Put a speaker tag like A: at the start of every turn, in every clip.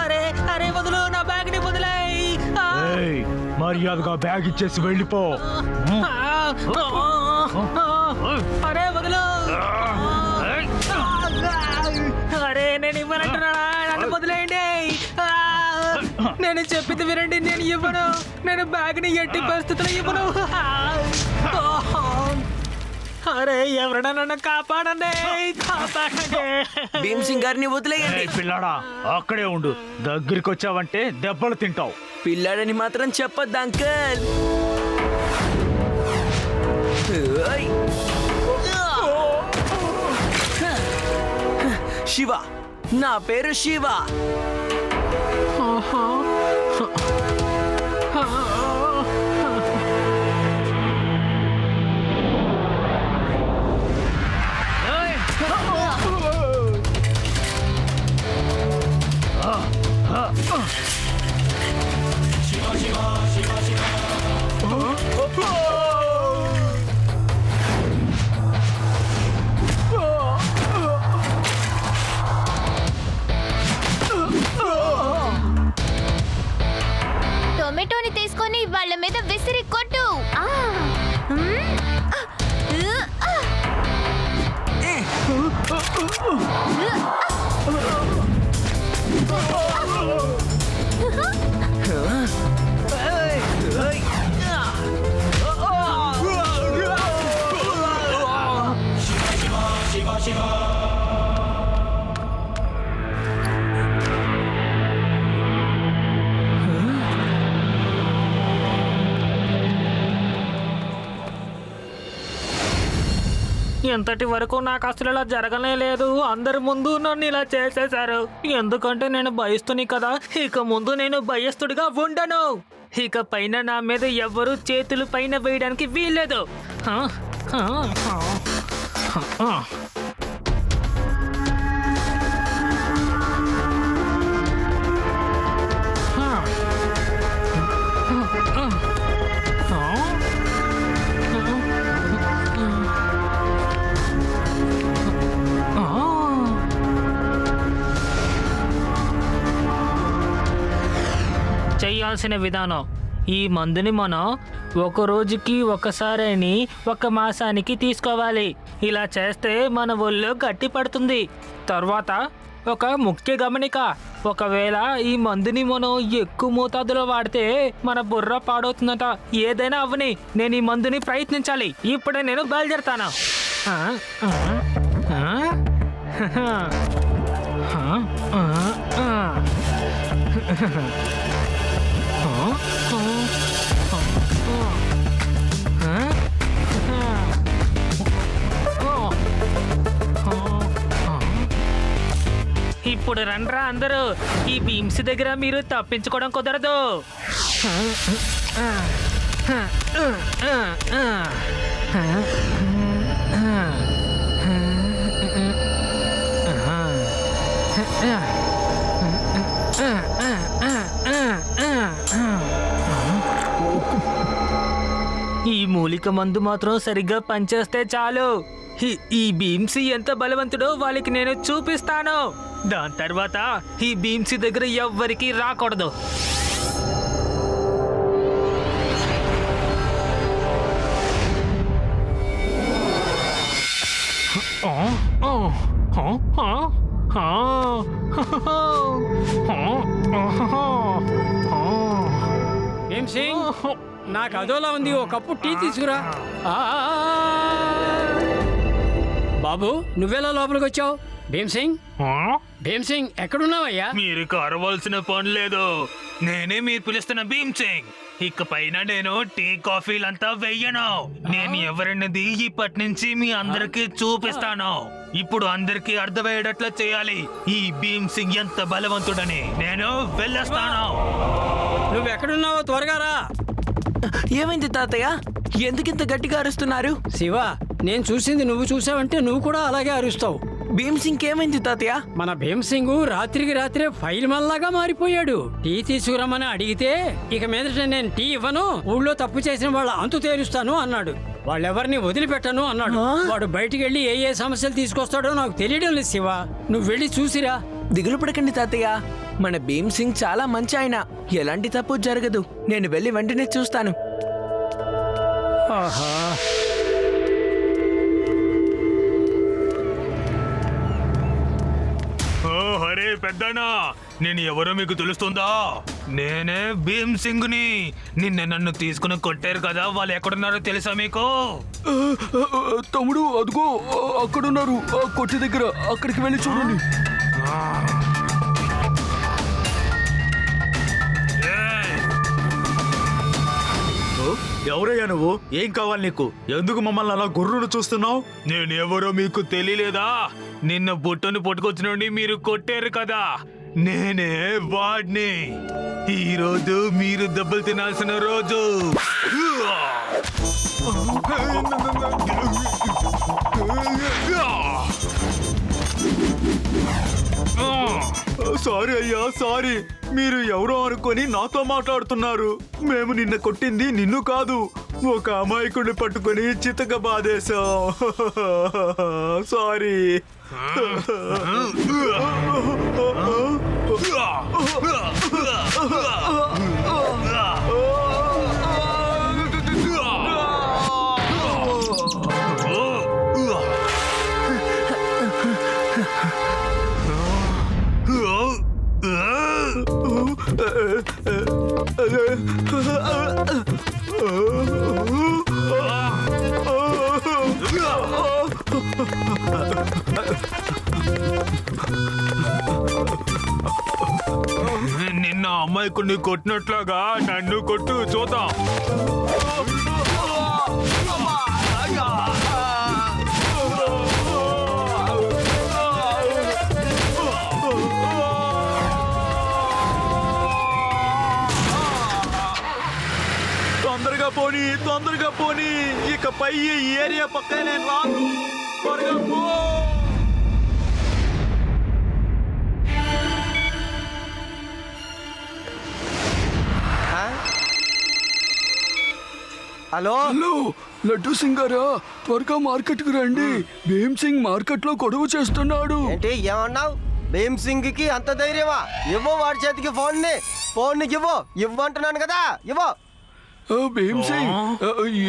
A: అరే అరే వదులు, నా బ్యాగ్ ని వదిలేయ్.
B: మర్యాదగా బ్యాగ్ ఇచ్చేసి వెళ్ళిపో.
A: అరే వదులు. అరే నేను ఇవ్వనంటున్నాడా, నన్ను వదిలేయండి. నేను చెప్పింది వినండి, నేను ఇవ్వను. నేను బ్యాగ్ ని ఎట్టి పరిస్థితుల్లో ఇవ్వను. అరే ఎవరైనా నన్ను కాపాడండి, కాపాడండి.
C: భీమ్ సింగ్ గారిని వదిలేయండి.
B: పిల్లాడా అక్కడే ఉండు, దగ్గరికి వచ్చావంటే దెబ్బలు తింటావు.
C: పిల్లాడని మాత్రం చెప్పొద్దు అంకల్. శివ, నా పేరు శివ.
D: టొమాటోని తీసుకొని వాళ్ళ మీద విసిరి కొట్టు.
A: ఇంతటి వరకు నాకు అసలు ఇలా జరగనే లేదు. అందరి ముందు నన్ను ఇలా చేసేశారు. ఎందుకంటే నేను భయస్తుని కదా. ఇక ముందు నేను భయస్తుడిగా ఉండను. ఇక పైన నా మీద ఎవరు చేతులు పైన వేయడానికి వీల్లేదు. చేయాల్సిన విధానం, ఈ మందుని మనం ఒక రోజుకి ఒకసారని 1 మాసానికి తీసుకోవాలి. ఇలా చేస్తే మన ఒళ్ళు గట్టి పడుతుంది. తర్వాత ఒక ముఖ్య గమనిక, ఒకవేళ ఈ మందుని మనం ఎక్కువ మోతాదులో వాడితే మన బుర్ర పాడవుతుందట. ఏదైనా అవ్వని, నేను ఈ మందుని ప్రయత్నించాలి. ఇప్పుడే నేను బయలుదేరుతాను. ఇప్పుడు రండ్రా అందరూ. ఈ భీమ్స్ దగ్గర మీరు తప్పించుకోవడం కుదరదు. ఈ మూలిక మందు మాత్రం సరిగ్గా పనిచేస్తే చాలు. ఈ భీమ్సీ ఎంత బలవంతుడో వాళ్ళకి నేను చూపిస్తాను. దాని తర్వాత ఈ భీమ్సీ దగ్గర ఎవ్వరికి రాకూడదు.
E: భీమ్ సింగ్, నాకు అదోలా ఉంది, ఓ కప్పు టీ తీసుకురా. బాబు, నువ్వెలా లోపలికి వచ్చావు? భీమ్ సింగ్, భీమ్ సింగ్ ఎక్కడున్నావయ్యా?
B: మీరు అరవాల్సిన పని లేదు. నేనే మీరు పిలుస్తున్న భీమ్ సింగ్. ఇక పైన నేను టీ కాఫీలంతా వెయ్యను. నేను ఎవరన్నది ఇప్పటి నుంచి మీ అందరికి చూపిస్తాను. ఇప్పుడు అందరికి అర్థమయ్యేటట్లు చేయాలి ఈ భీమ్ సింగ్ ఎంత బలవంతుడని. నేను వెళ్ళొస్తాను.
E: నువ్వెక్కడున్నావో త్వరగా రా.
C: ఏమైంది తాతయ్య? ఎందుకింత గట్టిగా అరుస్తున్నారు?
E: శివ, నేను చూసింది నువ్వు చూసావంటే నువ్వు కూడా అలాగే అరుస్తావు.
C: భీమ్ సింగ్ ఏమైంది తాతయ్య?
E: మన భీమ్సింగ్ రాత్రికి రాత్రే ఫైల్ మల్లాగా మారిపోయాడు. టీ తీసుకురమ్మని అడిగితే ఇక మీదట నేను టీ ఇవ్వను, ఊళ్ళో తప్పు చేసిన వాళ్ళ అంతు తేలుస్తాను అన్నాడు. వాళ్ళెవరిని వదిలిపెట్టను అన్నాడు. వాడు బయటికి వెళ్ళి ఏ సమస్యలు తీసుకొస్తాడో నాకు తెలియడం లేదు శివ. నువ్వు వెళ్ళి చూసిరా.
C: దిగులు పడకండి తాతయ్య, మన భీమ్ సింగ్ చాలా మంచి ఆయన, ఎలాంటి తప్పు జరగదు. నేను వెళ్ళి వెంటనే చూస్తాను.
E: ఆహా,
B: ఓ హరే పెద్దనా, నేను ఎవరో మీకు తెలుస్తుందా? నేనే భీమ్ సింగ్ ని. నన్ను తీసుకుని కొట్టారు కదా, వాళ్ళు ఎక్కడున్నారో తెలుసా మీకు?
F: తమ్ముడు అదిగో అక్కడున్నారు, ఆ కొట్టి దగ్గర. అక్కడికి వెళ్ళి చూడండి.
B: ఏయ్!
G: ఎవరయ్యా నువ్వు? ఏం కావాలి నీకు? ఎందుకు మమ్మల్ని అలా గుర్రును చూస్తున్నావు?
B: నేను ఎవరో మీకు తెలియలేదా? నిన్న బుట్టను పట్టుకొచ్చినండి మీరు కొట్టారు కదా, నేనే వాడిని. ఈ రోజు మీరు దెబ్బలు తినాల్సిన రోజు.
G: సారీ అయ్యా, సారీ. మీరు ఎవరో అనుకొని నాతో మాట్లాడుతున్నారు. మేము నిన్న కొట్టింది నిన్ను కాదు, ఒక అమాయకుడిని పట్టుకొని చితక బాధేశాం. సారీ.
B: నిన్న అమ్మాయికుడిని కొట్టినట్లుగా నన్ను కొట్టు చూద్దాం.
G: తొందరగా పోనీ. ఇకపై ఈ ఏరియా పక్కనే నేను రాను. త్వరగా పో.
C: హలో
F: హలో, లడ్డు సింగ్ గారా, త్వరగా మార్కెట్కి రండి. భీమ్ సింగ్ మార్కెట్లో గొడవ చేస్తున్నాడు.
H: ఏంటి ఏమన్నావు? భీమ్ సింగ్ కి అంత ధైర్యమా? ఇవ్వు వాడి చేతికి ఫోన్ ఇవ్వంటున్నాను కదా, ఇవ్వు.
F: భీమ్ సింగ్,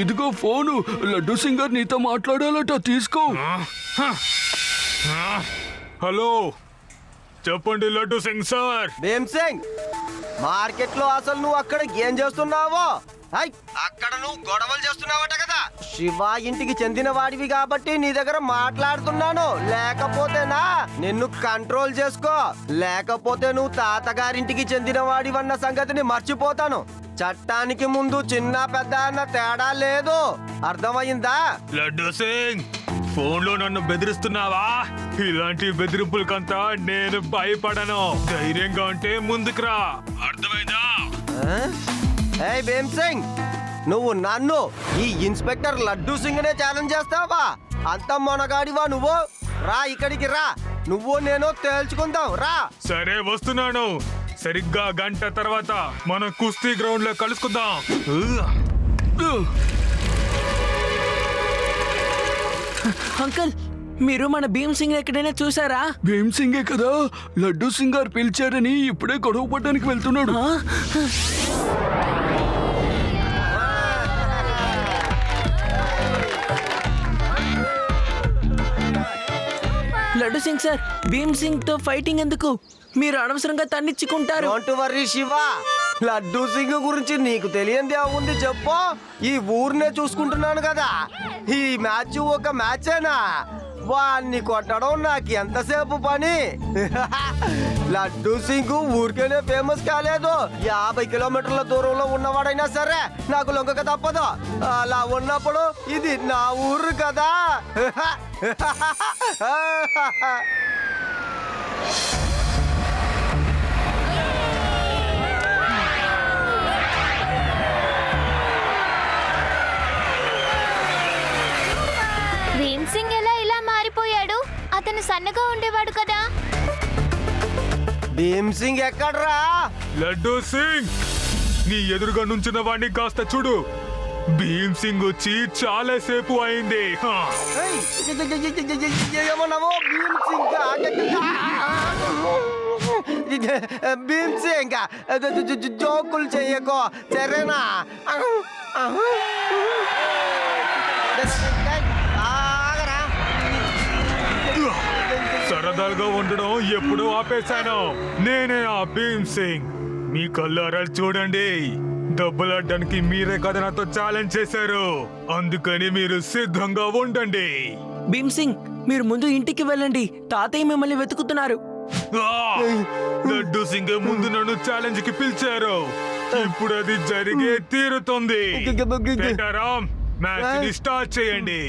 F: ఇదిగో ఫోను. లడ్డు సింగ్ గారు నీతో మాట్లాడాలట, తీసుకో.
B: హలో, చెప్పండి లడ్డు సింగ్ సార్.
H: భీమ్ సింగ్, మార్కెట్ లో అసలు నువ్వు అక్కడ ఏం చేస్తున్నావో? అక్కడ నువ్వు గొడవలు చేస్తున్నావట కదా. శివ ఇంటికి చెందిన వాడివి కాబట్టి నీ దగ్గర మాట్లాడుతున్నాను. లేకపోతేనా నిన్ను కంట్రోల్ చేసుకో, లేకపోతే నువ్వు తాతగారింటికి చెందిన వాడివన్న సంగతిని మర్చిపోతాను. చట్టానికి ముందు చిన్న పెద్ద అన్న తేడా లేదు, అర్థమైందా?
B: లడ్డు సింగ్, ఫోన్ లో నన్ను బెదిరిస్తున్నావా? ఇలాంటి బెదిరింపులకంతా నేను భయపడను. ధైర్యంగా ఉంటే ముందుకు రా, అర్థమైందా?
H: ఏయ్ భీమ్ సింగ్, నువ్వు నన్ను ఈ ఇన్స్పెక్టర్ లడ్డు సింగ్ నే ఛాలెంజ్ చేస్తావా? అంత మొనగాడివా నువ్వు? రా ఇక్కడికి రా, నువ్వు నేను తేల్చుకుందాం, రా.
B: సరే వస్తున్నాను. సరిగ్గా గంట తర్వాత మనం కుస్తీ గ్రౌండ్ లో కలుసుకుందాం.
C: అంకుల్, మీరు మన భీమ్ సింగ్ ఎక్కడైనా చూసారా?
F: భీమ్ సింగే కదా, లడ్డు సింగ్ గారు పిలిచారని ఇప్పుడే గొడవ పడడానికి వెళ్తున్నాడు.
C: ఆ? లడ్డు సింగ్ సార్, భీమ్ సింగ్ తో ఫైటింగ్ ఎందుకు? మీరు అనవసరంగా తన్నిచ్చుకుంటారు.
H: డోంట్ వర్రీ శివ, లడ్డు సింగ్ గురించి నీకు తెలియంది ఏముంది చెప్పు? ఈ ఊరినే చూసుకుంటున్నాను కదా. ఈ మ్యాచ్ ఒక మ్యాచేనా? వాణ్ణి కొట్టడం నాకు ఎంతసేపు పని. లడ్డు సింగ్ ఊరికేనే ఫేమస్ కాలేదు, 50 కిలోమీటర్ల దూరంలో ఉన్నవాడైనా సరే నాకు లొంగక తప్పదు. అలా ఉన్నప్పుడు ఇది నా ఊరు కదా.
D: భీమ్ సింగ్ ఎలా ఇలా మారిపోయాడు? అతను సన్నగా ఉండేవాడు కదా.
H: భీమ్ సింగ్ ఎక్కడ్రా?
G: లడ్డూ సింగ్, నీ ఎదురుగా నుంచున్న వాడిని కాస్త చూడు. భీమ్ సింగ్ వచ్చి చాలా సేపు అయింది.
H: ఏయ్, ఏమన్నావు? భీమ్ సింగ్ భీమ్ సింగ్ జోకులు చెయ్యకో, సరేనా? ఆగరా.
G: సరదాగా ఉండడం ఎప్పుడూ ఆపేశాను. నేనే ఆ భీమ్ సింగ్. మీ కళ్ళారా చూడండి, డబ్బులాడడానికి మీరే కదా నాతో ఛాలెంజ్ చేశారు. అందుకని మీరు సిద్ధంగా ఉండండి.
C: భీమ్ సింగ్, మీరు ముందు ఇంటికి వెళ్ళండి. తాతయ్య మిమ్మల్ని వెతుకుతున్నారు.
G: ఆ! లడ్డూ సింగ్ ముందు నన్ను ఛాలెంజ్ కి పిలిచారు. ఇప్పుడు అది జరిగే తీరుతుంది. పెట్టారాం, మ్యాచ్ ని స్టార్ట్ చేయండి.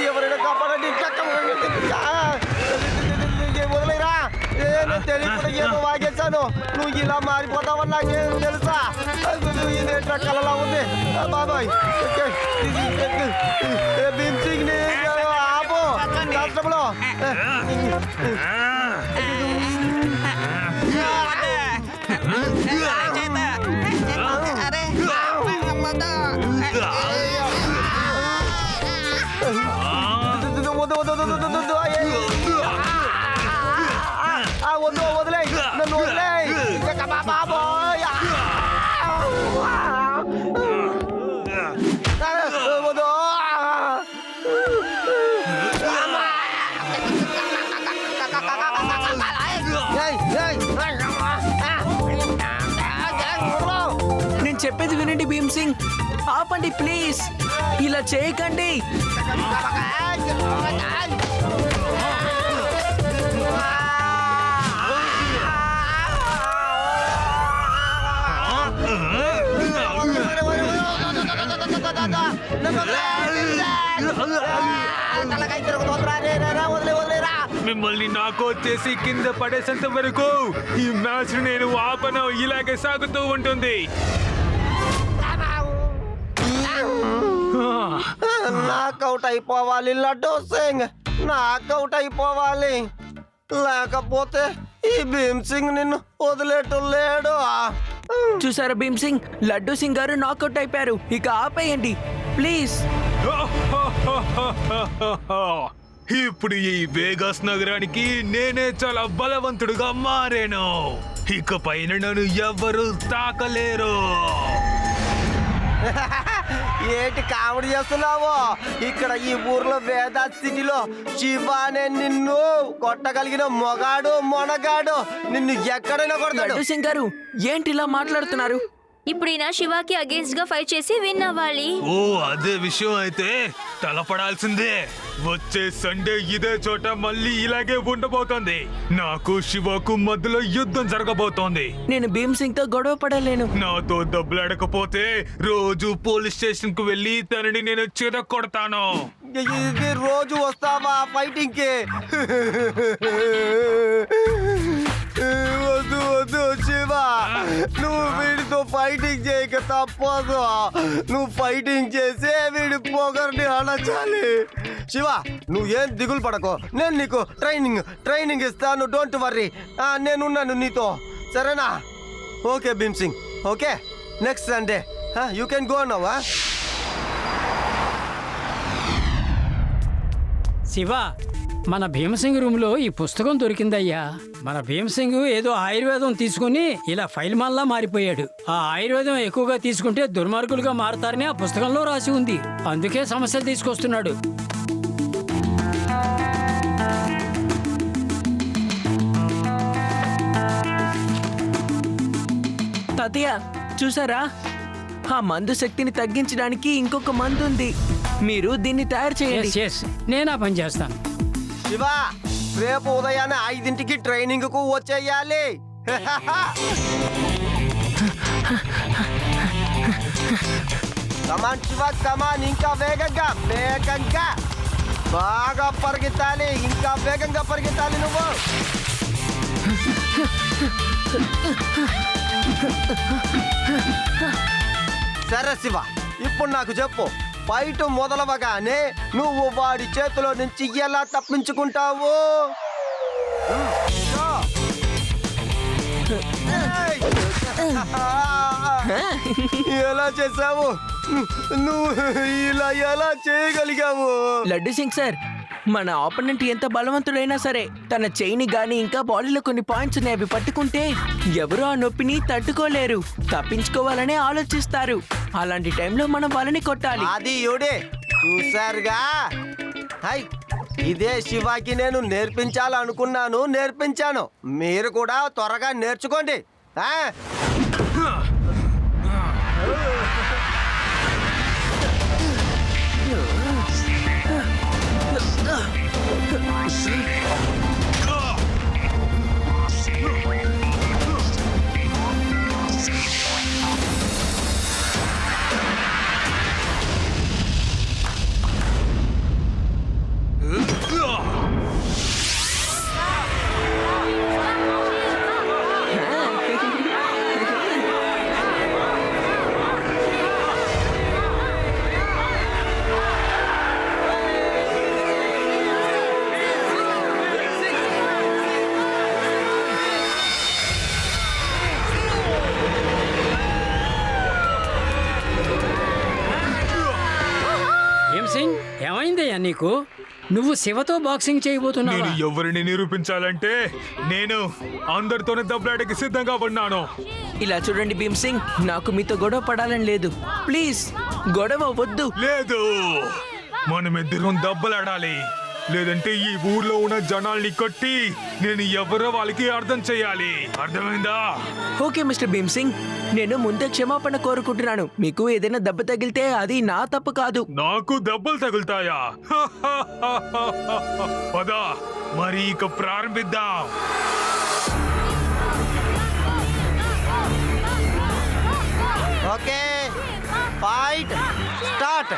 H: ఎవరైనా కాపాడండి. వదిలేరా, నేను తెలియకుండా ఏదో వాగేశాను. నువ్వు ఇలా మారిపోతావని నాకేం తెలుసా? ఇదేంట్రా కలలా ఉంది బాబాయ్. భీమ్ సింగ్ ని ఆపు రాష్ట్రంలో. వద్దు, వదిలే నన్ను, వదిలే బాబోయ్. వద్దు.
C: నేను చెప్పేది వినండి భీమ్ సింగ్. ఆపండి ప్లీజ్, ఇలా చేయకండి.
G: మిమ్మల్ని నాకు వచ్చేసి కింద పడేసేంత వరకు ఈ మ్యాచ్ నేను ఆపను. ఇలాగే సాగుతూ ఉంటుంది.
H: నాకౌట్ అయిపోవాలి లడ్డూ సింగ్, నాకౌట్ అయిపోవాలి. లేకపోతే ఈ భీమ్ సింగ్ నిన్ను వదిలేట్టు లేడు.
C: చూసారా భీమ్ సింగ్, లడ్డూ సింగ్ గారు నాకౌట్ అయిపోయారు. ఇక ఆపేయండి ప్లీజ్.
G: ఇప్పుడు ఈ వేగాస్ నగరానికి నేనే చాలా బలవంతుడుగా మారాను. ఇక పైన నన్ను ఎవ్వరూ తాకలేరు.
H: ఏంటి కామెడీ చేస్తున్నావు? ఇక్కడ ఈ ఊర్లో వేదా సిటీలో శివ అనే నిన్ను కొట్టగలిగిన మొగాడు మొనగాడు నిన్ను ఎక్కడైనా కొడతాడు.
C: లడ్డూ సింగ్ గారు ఏంటి ఇలా మాట్లాడుతున్నారు?
I: ఇప్పుడు ఈయన శివాకి అగేన్స్ట్ గా ఫైట్ చేసి విన్ అవ్వాలి.
G: ఓ అదే విషయం అయితే తలపడాల్సిందే. వచ్చే సండే ఇదే చోట మళ్ళీ ఇలాగే ఉండబోతోంది. నాకు శివకు మధ్యలో యుద్ధం జరగబోతోంది.
C: నేను భీమ్ సింగ్ తో గొడవ పడలేను.
G: నాతో డబ్బులాడకపోతే రోజు పోలీస్ స్టేషన్ కు వెళ్ళి తనని నేను చిరగొడతాను.
H: ఇది రోజు వస్తావా ఫైటింగ్ కి? వద్దు వద్దు శివ, నువ్వు వీడితో ఫైటింగ్ చేయక తప్పదు. నువ్వు ఫైటింగ్ చేసే వీడి పొగర్ని అణచాలి. శివ, నువ్వు ఏం దిగులు పడకో. నేను నీకు ట్రైనింగ్ ఇస్తాను. డోంట్ వర్రీ, నేనున్నాను నీతో, సరేనా? Okay Bheem Singh, okay. Next Sunday you can go now.
E: Shiva, మన భీమసింగ్ రూమ్ లో ఈ పుస్తకం దొరికిందయ్యా. మన భీమసింగ్ ఏదో ఆయుర్వేదం తీసుకుని ఇలా ఫైల్ మాల్లా మారిపోయాడు. ఆ ఆయుర్వేదం ఎక్కువగా తీసుకుంటే దుర్మార్గులుగా మారతారని ఆ పుస్తకంలో రాసి ఉంది. అందుకే సమస్యలు తీసుకొస్తున్నాడు.
C: తాతయ్య చూసారా, ఆ మందు శక్తిని తగ్గించడానికి ఇంకొక మందు ఉంది. మీరు దీన్ని తయారు చేయండి.
E: Yes, yes. నేను ఆ పని చేస్తాను.
H: శివ, రేపు ఉదయాన్నే 5ంటికి ట్రైనింగ్ కు వచ్చేయాలి. కమాన్ శివ, కమాన్. ఇంకా వేగంగా బాగా పరిగెత్తాలి. ఇంకా వేగంగా పరిగెత్తాలి నువ్వు. సరే శివ, ఇప్పుడు నాకు చెప్పు, ఫైట్ మొదలవగానే నువ్వు వాడి చేతిలో నుంచి ఎలా తప్పించుకుంటావు? ఏయ్! ఎలా చేసావు? నువ్వు ఇలా ఎలా చేయగలిగావు?
C: లడ్డు సింగ్ సార్, మన ఆపోనెంట్ ఎంత బలవంతుడైనా సరే తన చెయ్యిని గాని ఇంకా బాడీలో కొన్ని పాయింట్స్ ఉన్నాయి, అవి పట్టుకుంటే ఎవరు ఆ నొప్పిని తట్టుకోలేరు, తప్పించుకోవాలనే ఆలోచిస్తారు. అలాంటి టైంలో మనం వాళ్ళని కొట్టాలి.
H: అది యుడే చూసారుగా. హై, ఇదే శివాకి నేను నేర్పించాలనుకున్నాను, నేర్పించాను. మీరు కూడా త్వరగా నేర్చుకోండి. ఆ?
E: భీమ్సింగ్, ఏమైందయ్యా నీకు? నువ్వు శివతో బాక్సింగ్ చేయబోతున్నావా?
G: నేను ఎవరిని నిరూపించాలంటే నేను అందరితోనే దెబ్బలాడకి సిద్ధంగా ఉన్నాను.
C: ఇలా చూడండి భీమ్ సింగ్, నాకు మీతో గొడవ పడాలని లేదు. ప్లీజ్ గొడవ వద్దు.
G: లేదు, మనమిద్దరం దెబ్బలాడాలి. లేదంటే ఈ ఊర్లో ఉన్న జనాల్ని కొట్టి నేను ఎవరో వాళ్ళకి అర్థం చేయాలి. అర్థమైందా?
C: ఓకే మిస్టర్ భీమ్ సింగ్, నేను ముందే క్షమాపణ కోరుకుంటున్నాను. మీకు ఏదైనా దెబ్బ తగిలితే అది నా తప్పు కాదు.
G: నాకు దెబ్బలు తగులుతాయా? పద మరి ఇక ప్రారంభిద్దాం.
H: Okay, fight start.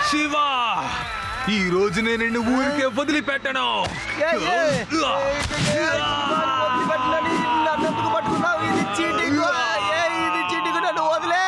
G: శివ, ఈ రోజు నేను నిన్ను ఊరికే వదిలిపెట్టను.
H: నన్నెందుకు పట్టుకున్నావు? ఇది చీటింగ్. ఇది చీటింగ్, నన్ను వదిలే.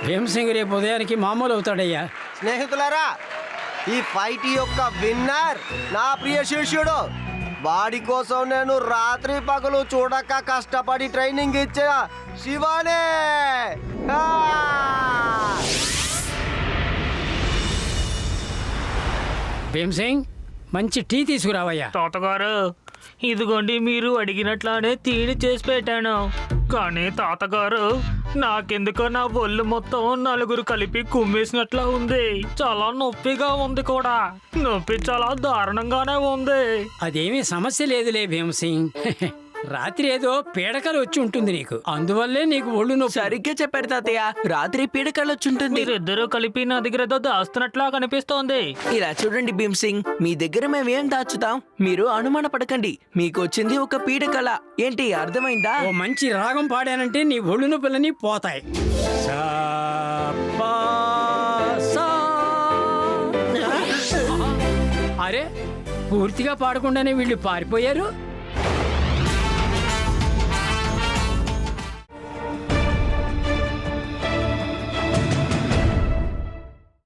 E: భీమ్సింగ్ రేపు ఉదయానికి మామూలు అవుతాడయ్యా.
H: స్నేహితులారా, ఈ ఫైట్ యొక్క విన్నర్ నా ప్రియ శిష్యుడు. వాడి కోసం నేను రాత్రి పగలు చూడక కష్టపడి ట్రైనింగ్ ఇచ్చా శివానే.
E: భీమ్సింగ్, మంచి టీ తీసుకురావయ్యా.
A: తాతగారు, ఇదిగోండి మీరు అడిగినట్లానే తీడి చేసి పెట్టాను. కానీ తాతగారు, నాకెందుకో నా ఒళ్ళు మొత్తం నలుగురు కలిపి కుమ్మేసినట్లా ఉంది. చాలా నొప్పిగా ఉంది కూడా. నొప్పి చాలా దారుణంగానే ఉంది.
E: అదేమీ సమస్య లేదులే భీమ్సింగ్. రాత్రి ఏదో పీడకలు వచ్చి ఉంటుంది నీకు, అందువల్లే నీకు ఒళ్ళు నొప్పి.
C: సరిగ్గా చెప్పారు తాతయ్య, రాత్రి పీడకలొచ్చుంటుంది.
A: మీరిద్దరూ కలిపి నా దగ్గర ఏదో దాస్తున్నట్లా కనిపిస్తోంది.
C: ఇలా చూడండి భీమ్ సింగ్, మీ దగ్గర మేమేం దాచుతాం, మీరు అనుమాన పడకండి. మీకు వచ్చింది ఒక పీడకల. ఏంటి అర్థమైందా?
E: ఓ మంచి రాగం పాడానంటే నీ ఒళ్ళు నొప్పులన్నీ పోతాయి. సా, పా, సా. అరే, పూర్తిగా పాడకుండానే వీళ్ళు పారిపోయారు.